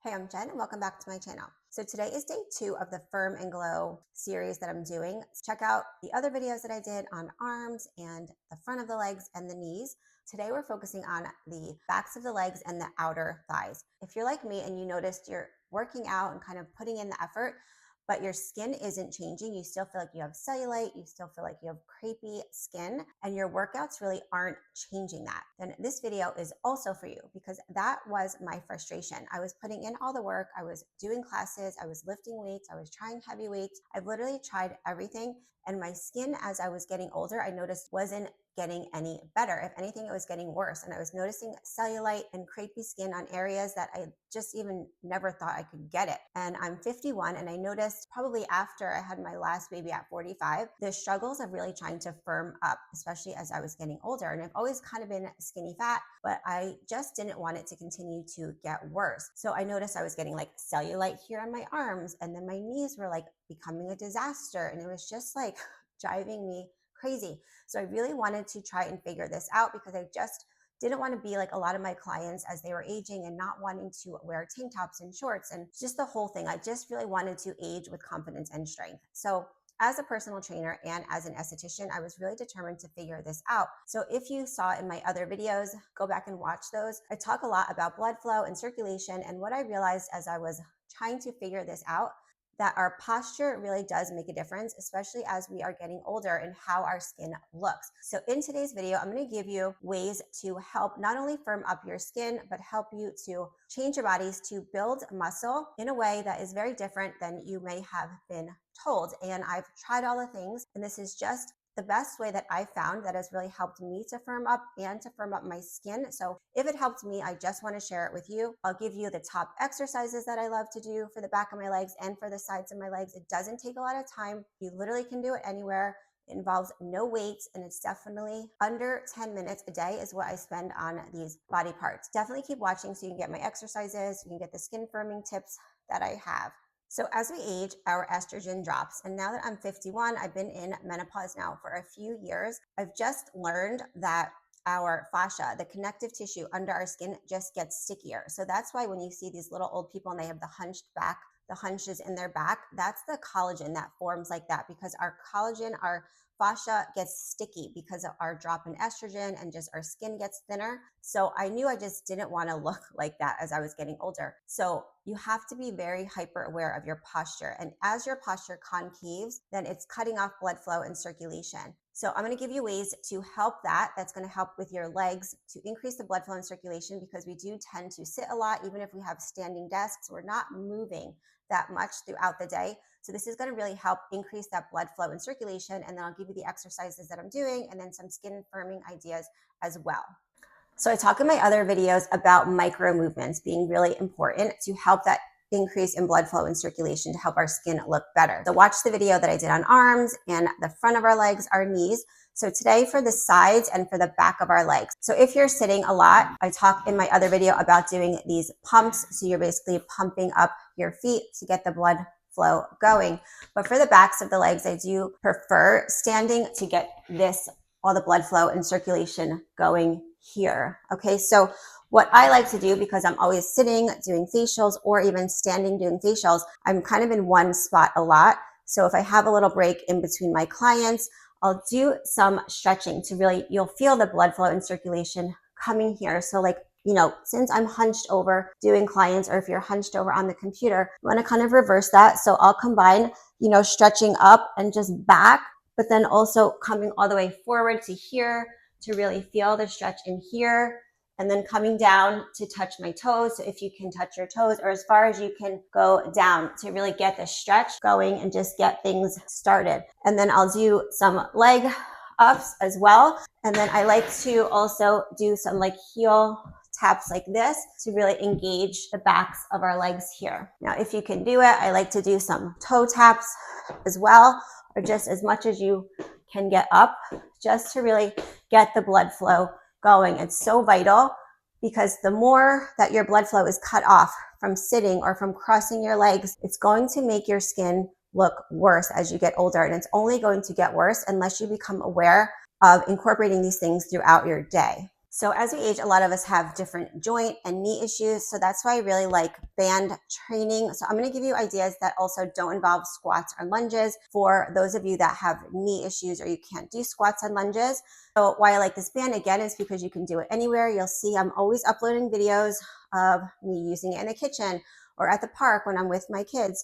Hey, I'm Jen and welcome back to my channel. So today is day 2 of the Firm and Glow series that I'm doing. Check out the other videos that I did on arms and the front of the legs and the knees. Today we're focusing on the backs of the legs and the outer thighs. If you're like me and you noticed you're working out and kind of putting in the effort, but your skin isn't changing, you still feel like you have cellulite, you still feel like you have crepey skin, and your workouts really aren't changing that, then this video is also for you, because that was my frustration. I was putting in all the work, I was doing classes, I was lifting weights, I was trying heavy weights, I've literally tried everything, and my skin, as I was getting older, I noticed wasn't getting any better. If anything, it was getting worse. And I was noticing cellulite and crepey skin on areas that I just even never thought I could get it. And I'm 51, and I noticed probably after I had my last baby at 45, the struggles of really trying to firm up, especially as I was getting older. And I've always kind of been skinny fat, but I just didn't want it to continue to get worse. So I noticed I was getting like cellulite here on my arms, and then my knees were like becoming a disaster. And it was just like driving me crazy. So I really wanted to try and figure this out, because I just didn't want to be like a lot of my clients as they were aging and not wanting to wear tank tops and shorts and just the whole thing. I just really wanted to age with confidence and strength. So as a personal trainer and as an esthetician, I was really determined to figure this out. So if you saw in my other videos, go back and watch those. I talk a lot about blood flow and circulation, and what I realized as I was trying to figure this out, that our posture really does make a difference, especially as we are getting older, and how our skin looks. So in today's video, I'm going to give you ways to help not only firm up your skin, but help you to change your bodies to build muscle in a way that is very different than you may have been told. And I've tried all the things, and this is just the best way that I found that has really helped me to firm up and to firm up my skin. So if it helped me, I just want to share it with you. I'll give you the top exercises that I love to do for the back of my legs and for the sides of my legs. It doesn't take a lot of time. You literally can do it anywhere. It involves no weights, and it's definitely under 10 minutes a day is what I spend on these body parts. Definitely keep watching so you can get my exercises, you can get the skin firming tips that I have. So as we age, our estrogen drops. And now that I'm 51, I've been in menopause now for a few years. I've just learned that our fascia, the connective tissue under our skin, just gets stickier. So that's why when you see these little old people and they have the hunched back, the hunches in their back, that's the collagen that forms like that, because our collagen, our fascia gets sticky because of our drop in estrogen, and just our skin gets thinner. So I knew I just didn't want to look like that as I was getting older. So you have to be very hyper aware of your posture. And as your posture concaves, then it's cutting off blood flow and circulation. So I'm going to give you ways to help that. That's going to help with your legs to increase the blood flow and circulation, because we do tend to sit a lot. Even if we have standing desks, we're not moving that much throughout the day. So this is going to really help increase that blood flow and circulation. And then I'll give you the exercises that I'm doing, and then some skin firming ideas as well. So I talk in my other videos about micro movements being really important to help that increase in blood flow and circulation to help our skin look better. So watch the video that I did on arms and the front of our legs, our knees. So today for the sides and for the back of our legs. So if you're sitting a lot, I talk in my other video about doing these pumps. So you're basically pumping up your feet to get the blood flow going. But for the backs of the legs, I do prefer standing to get all the blood flow and circulation going here. Okay, so what I like to do, because I'm always sitting doing facials or even standing doing facials, I'm kind of in one spot a lot. So if I have a little break in between my clients, I'll do some stretching to really, you'll feel the blood flow and circulation coming here. So like, since I'm hunched over doing clients, or if you're hunched over on the computer, you want to kind of reverse that. So I'll combine, stretching up and just back, but then also coming all the way forward to here to really feel the stretch in here, and then coming down to touch my toes. So if you can touch your toes, or as far as you can go down, to really get the stretch going and just get things started. And then I'll do some leg ups as well. And then I like to also do some like heel taps like this to really engage the backs of our legs here. Now, if you can do it, I like to do some toe taps as well, or just as much as you can get up, just to really get the blood flow going. It's so vital, because the more that your blood flow is cut off from sitting or from crossing your legs, it's going to make your skin look worse as you get older. And it's only going to get worse unless you become aware of incorporating these things throughout your day. So as we age, a lot of us have different joint and knee issues. So that's why I really like band training. So I'm going to give you ideas that also don't involve squats or lunges for those of you that have knee issues or you can't do squats and lunges. So why I like this band again is because you can do it anywhere. You'll see I'm always uploading videos of me using it in the kitchen or at the park when I'm with my kids.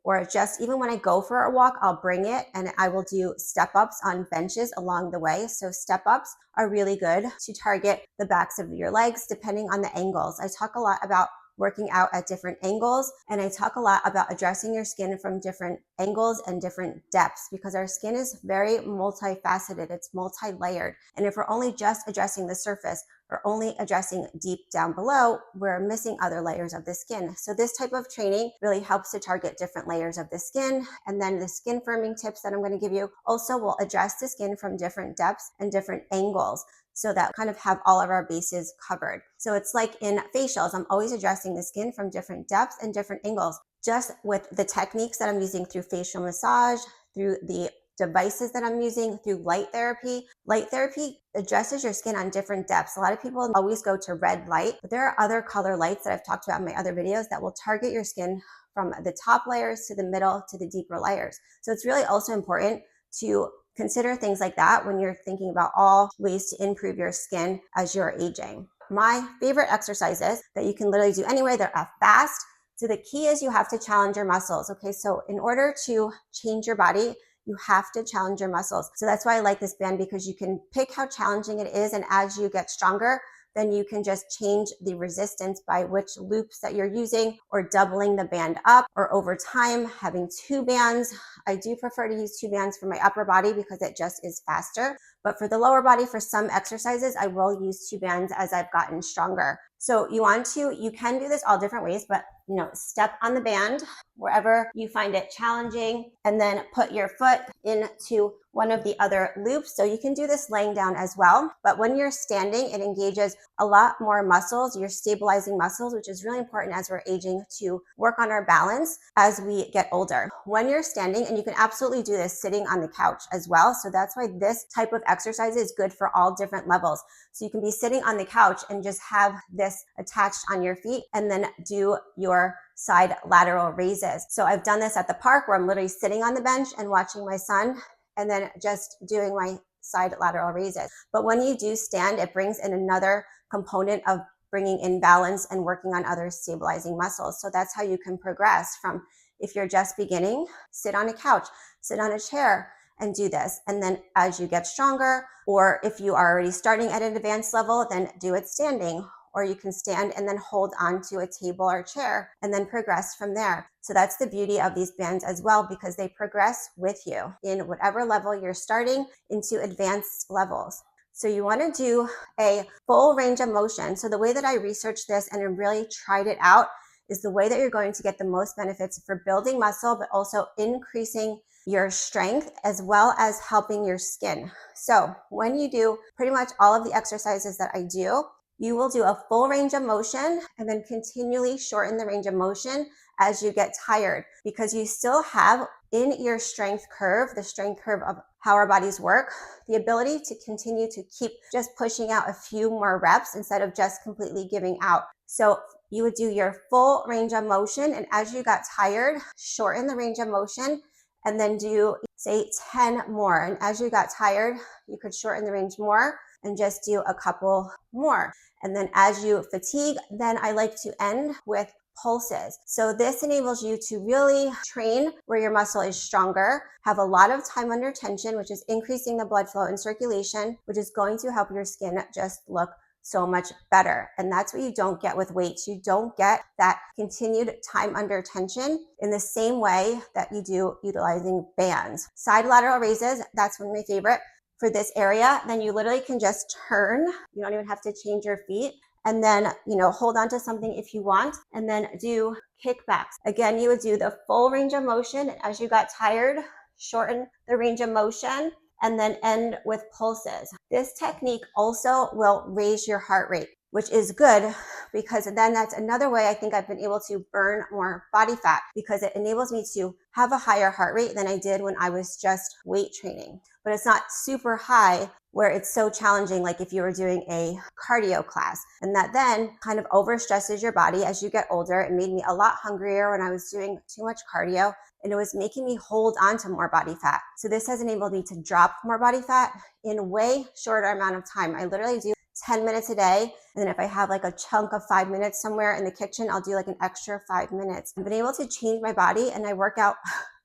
Or just even when I go for a walk, I'll bring it and I will do step ups on benches along the way. So step ups are really good to target the backs of your legs depending on the angles. I talk a lot about working out at different angles, and I talk a lot about addressing your skin from different angles and different depths because our skin is very multifaceted. It's multi-layered. And if we're only just addressing the surface or only addressing deep down below, we're missing other layers of the skin. So this type of training really helps to target different layers of the skin. And then the skin firming tips that I'm going to give you also will address the skin from different depths and different angles, so that kind of have all of our bases covered. So it's like in facials, I'm always addressing the skin from different depths and different angles, just with the techniques that I'm using through facial massage, through the devices that I'm using, through light therapy. Light therapy addresses your skin on different depths. A lot of people always go to red light, but there are other color lights that I've talked about in my other videos that will target your skin from the top layers to the middle to the deeper layers. So it's really also important to consider things like that when you're thinking about all ways to improve your skin as you're aging. My favorite exercises that you can literally do anywhere, they're fast. So the key is you have to challenge your muscles. Okay, so in order to change your body, you have to challenge your muscles. So that's why I like this band, because you can pick how challenging it is, and as you get stronger, then you can just change the resistance by which loops that you're using, or doubling the band up, or over time having 2 bands. I do prefer to use 2 bands for my upper body because it just is faster. But for the lower body, for some exercises, I will use 2 bands as I've gotten stronger. So you can do this all different ways, but step on the band wherever you find it challenging, and then put your foot into one of the other loops. So you can do this laying down as well, but when you're standing, it engages a lot more muscles. You're stabilizing muscles, which is really important as we're aging, to work on our balance as we get older. When you're standing, and you can absolutely do this sitting on the couch as well. So that's why this type of exercise is good for all different levels. So you can be sitting on the couch and just have this attached on your feet, and then do your side lateral raises. So I've done this at the park where I'm literally sitting on the bench and watching my son, and then just doing my side lateral raises. But when you do stand, it brings in another component of bringing in balance and working on other stabilizing muscles. So that's how you can progress from, if you're just beginning, sit on a couch, sit on a chair, and do this. And then as you get stronger, or if you are already starting at an advanced level, then do it standing. Or you can stand and then hold onto a table or chair and then progress from there. So that's the beauty of these bands as well, because they progress with you in whatever level you're starting into advanced levels. So you want to do a full range of motion. So the way that I researched this and really tried it out is the way that you're going to get the most benefits for building muscle, but also increasing your strength as well as helping your skin. So when you do pretty much all of the exercises that I do, you will do a full range of motion and then continually shorten the range of motion as you get tired, because you still have in your strength curve, the strength curve of how our bodies work, the ability to continue to keep just pushing out a few more reps instead of just completely giving out. So you would do your full range of motion, and as you got tired, shorten the range of motion and then do, say, 10 more. And as you got tired, you could shorten the range more and just do a couple more. And then as you fatigue, then I like to end with pulses. So this enables you to really train where your muscle is stronger, have a lot of time under tension, which is increasing the blood flow and circulation, which is going to help your skin just look so much better. And that's what you don't get with weights. You don't get that continued time under tension in the same way that you do utilizing bands. Side lateral raises, that's one of my favorite for this area. Then you literally can just turn. You don't even have to change your feet. And then, hold on to something if you want, and then do kickbacks. Again, you would do the full range of motion. And as you got tired, shorten the range of motion and then end with pulses. This technique also will raise your heart rate, which is good because then that's another way I think I've been able to burn more body fat, because it enables me to have a higher heart rate than I did when I was just weight training. But it's not super high where it's so challenging, like if you were doing a cardio class. And that then kind of overstresses your body as you get older. It made me a lot hungrier when I was doing too much cardio, and it was making me hold on to more body fat. So this has enabled me to drop more body fat in a way shorter amount of time. I literally do 10 minutes a day. And then if I have like a chunk of 5 minutes somewhere in the kitchen, I'll do like an extra 5 minutes. I've been able to change my body, and I work out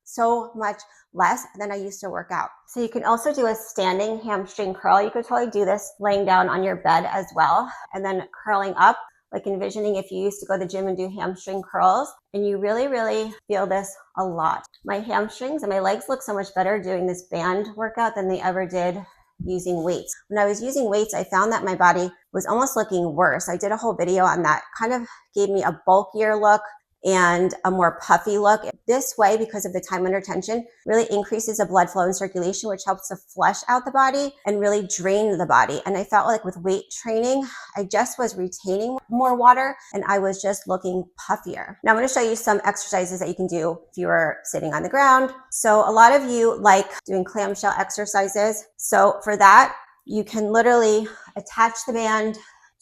so much less than I used to work out. So you can also do a standing hamstring curl. You could totally do this laying down on your bed as well, and then curling up, like envisioning if you used to go to the gym and do hamstring curls. And you really, really feel this a lot. My hamstrings and my legs look so much better doing this band workout than they ever did using weights. When I was using weights, I found that my body was almost looking worse. I did a whole video on that. Kind of gave me a bulkier look and a more puffy look. This way, because of the time under tension, really increases the blood flow and circulation, which helps to flush out the body and really drain the body. And I felt like with weight training, I just was retaining more water and I was just looking puffier. Now I'm going to show you some exercises that you can do if you are sitting on the ground. So a lot of you like doing clamshell exercises. So for that, you can literally attach the band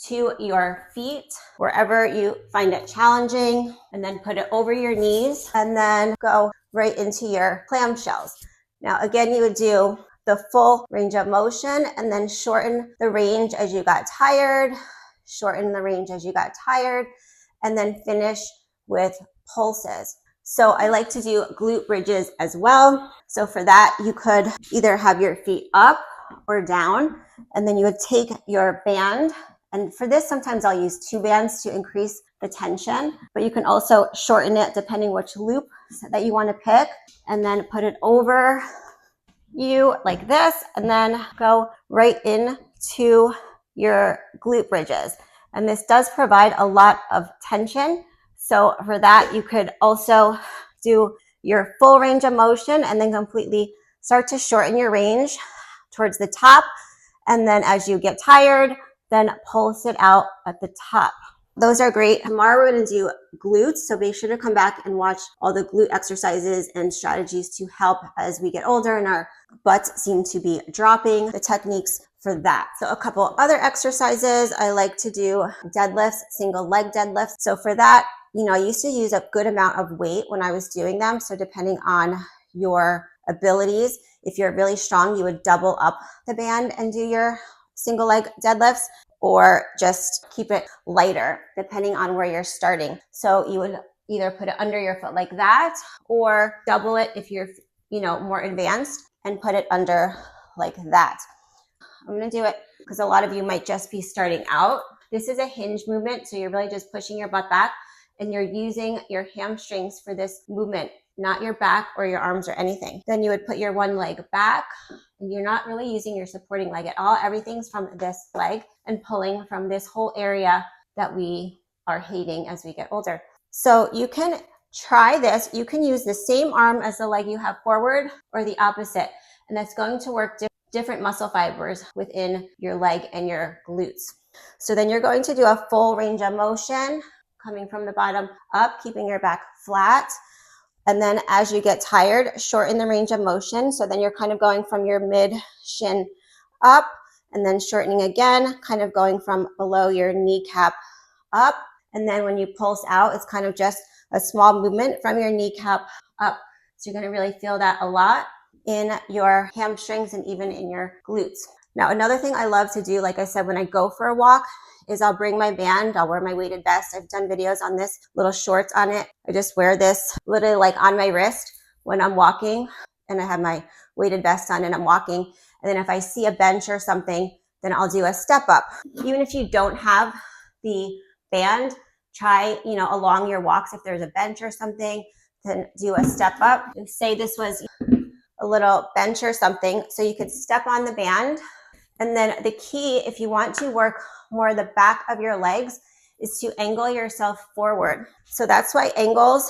to your feet wherever you find it challenging, and then put it over your knees and then go right into your clamshells. Now again, you would do the full range of motion and then shorten the range as you got tired, shorten the range as you got tired, and then finish with pulses. So I like to do glute bridges as well. So for that, you could either have your feet up or down, and then you would take your band. And for this, sometimes I'll use 2 bands to increase the tension, but you can also shorten it depending which loop that you want to pick, and then put it over you like this, and then go right into your glute bridges. And this does provide a lot of tension. So for that, you could also do your full range of motion and then completely start to shorten your range towards the top. And then as you get tired, then pulse it out at the top. Those are great. Tomorrow we're going to do glutes, so be sure to come back and watch all the glute exercises and strategies to help as we get older and our butts seem to be dropping, the techniques for that. So a couple other exercises, I like to do deadlifts, single leg deadlifts. So for that, I used to use a good amount of weight when I was doing them. So depending on your abilities, if you're really strong, you would double up the band and do your single leg deadlifts, or just keep it lighter depending on where you're starting. So you would either put it under your foot like that, or double it if you're more advanced and put it under like that. I'm going to do it because a lot of you might just be starting out. This is a hinge movement, so you're really just pushing your butt back and you're using your hamstrings for this movement, not your back or your arms or anything. Then you would put your one leg back, and you're not really using your supporting leg at all. Everything's from this leg and pulling from this whole area that we are hating as we get older. So you can try this. You can use the same arm as the leg you have forward, or the opposite, and that's going to work different muscle fibers within your leg and your glutes. So then you're going to do a full range of motion, coming from the bottom up, keeping your back flat. And then as you get tired, shorten the range of motion. So then you're kind of going from your mid shin up, and then shortening again, kind of going from below your kneecap up. And then when you pulse out, it's kind of just a small movement from your kneecap up. So you're going to really feel that a lot in your hamstrings and even in your glutes. Now, another thing I love to do, like I said, when I go for a walk, is I'll bring my band, I'll wear my weighted vest. I've done videos on this, little shorts on it. I just wear this literally like on my wrist when I'm walking, and I have my weighted vest on and I'm walking. And then if I see a bench or something, then I'll do a step up. Even if you don't have the band, try, along your walks, if there's a bench or something, then do a step up. And say this was a little bench or something, so you could step on the band. And then the key, if you want to work more the back of your legs, is to angle yourself forward. So that's why angles,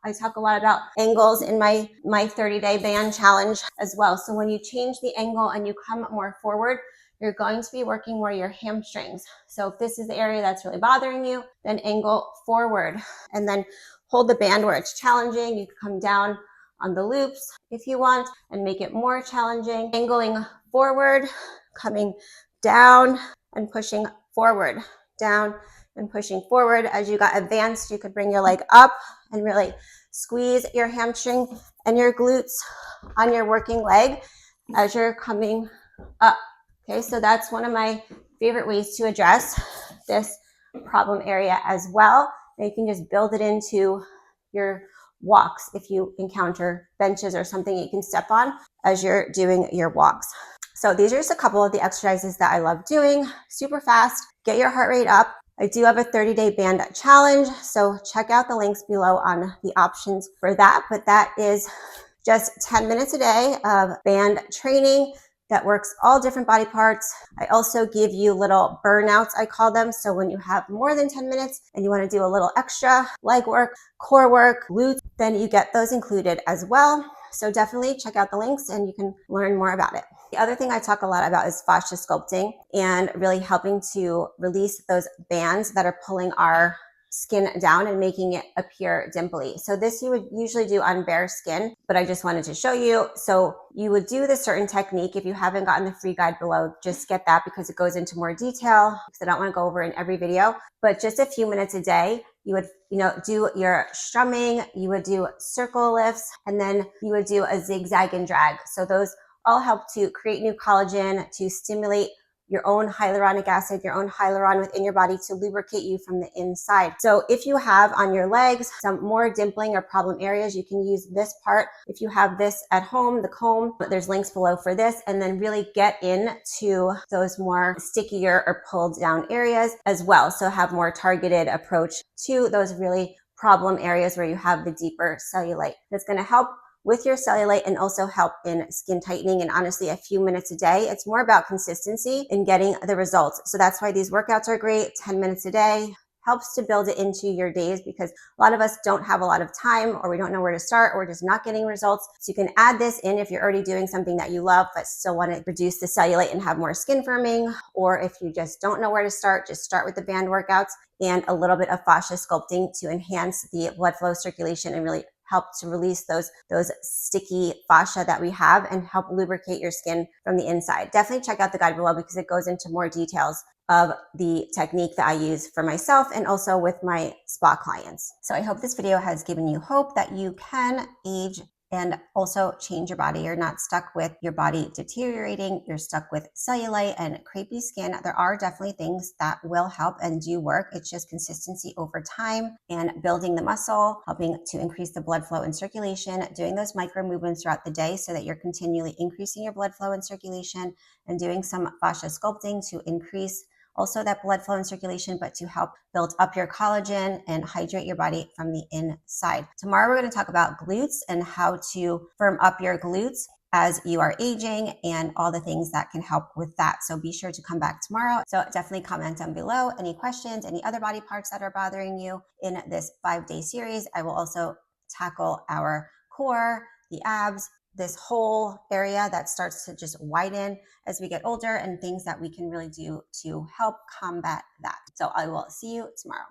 I talk a lot about angles in my 30-day band challenge as well. So when you change the angle and you come more forward, you're going to be working more your hamstrings. So if this is the area that's really bothering you, then angle forward and then hold the band where it's challenging. You can come down on the loops if you want and make it more challenging. Angling forward, coming down and pushing forward, down and pushing forward. As you got advanced, you could bring your leg up and really squeeze your hamstring and your glutes on your working leg as you're coming up. Okay, so that's one of my favorite ways to address this problem area as well. And you can just build it into your walks if you encounter benches or something you can step on as you're doing your walks. So these are just a couple of the exercises that I love doing. Super fast, get your heart rate up. I do have a 30-day band challenge, so check out the links below on the options for that. But that is just 10 minutes a day of band training that works all different body parts. I also give you little burnouts, I call them. So when you have more than 10 minutes and you want to do a little extra leg work, core work, glutes, then you get those included as well. So definitely check out the links and you can learn more about it. The other thing I talk a lot about is fascia sculpting and really helping to release those bands that are pulling our skin down and making it appear dimply. So this you would usually do on bare skin, but I just wanted to show you. So you would do this certain technique. If you haven't gotten the free guide below, just get that because it goes into more detail because I don't want to go over in every video, but just a few minutes a day, you would, do your strumming, you would do circle lifts, and then you would do a zigzag and drag. So those all help to create new collagen, to stimulate your own hyaluronic acid, your own hyaluron within your body to lubricate you from the inside. So if you have on your legs some more dimpling or problem areas, you can use this part. If you have this at home, the comb, there's links below for this, and then really get into those more stickier or pulled down areas as well. So have more targeted approach to those really problem areas where you have the deeper cellulite. That's going to help with your cellulite and also help in skin tightening. And honestly, a few minutes a day, it's more about consistency in getting the results. So that's why these workouts are great. 10 minutes a day helps to build it into your days because a lot of us don't have a lot of time or we don't know where to start or we're just not getting results. So you can add this in if you're already doing something that you love but still want to reduce the cellulite and have more skin firming. Or if you just don't know where to start, just start with the band workouts and a little bit of fascia sculpting to enhance the blood flow circulation and really help to release those sticky fascia that we have and help lubricate your skin from the inside. Definitely check out the guide below because it goes into more details of the technique that I use for myself and also with my spa clients. So I hope this video has given you hope that you can age and also change your body. You're not stuck with your body deteriorating. You're stuck with cellulite and crepey skin. There are definitely things that will help and do work. It's just consistency over time and building the muscle, helping to increase the blood flow and circulation, doing those micro movements throughout the day so that you're continually increasing your blood flow and circulation, and doing some fascia sculpting to increase also that blood flow and circulation, but to help build up your collagen and hydrate your body from the inside. Tomorrow, we're going to talk about glutes and how to firm up your glutes as you are aging and all the things that can help with that. So be sure to come back tomorrow. So definitely comment down below any questions, any other body parts that are bothering you in this 5-day series. I will also tackle our core, the abs, this whole area that starts to just widen as we get older and things that we can really do to help combat that. So I will see you tomorrow.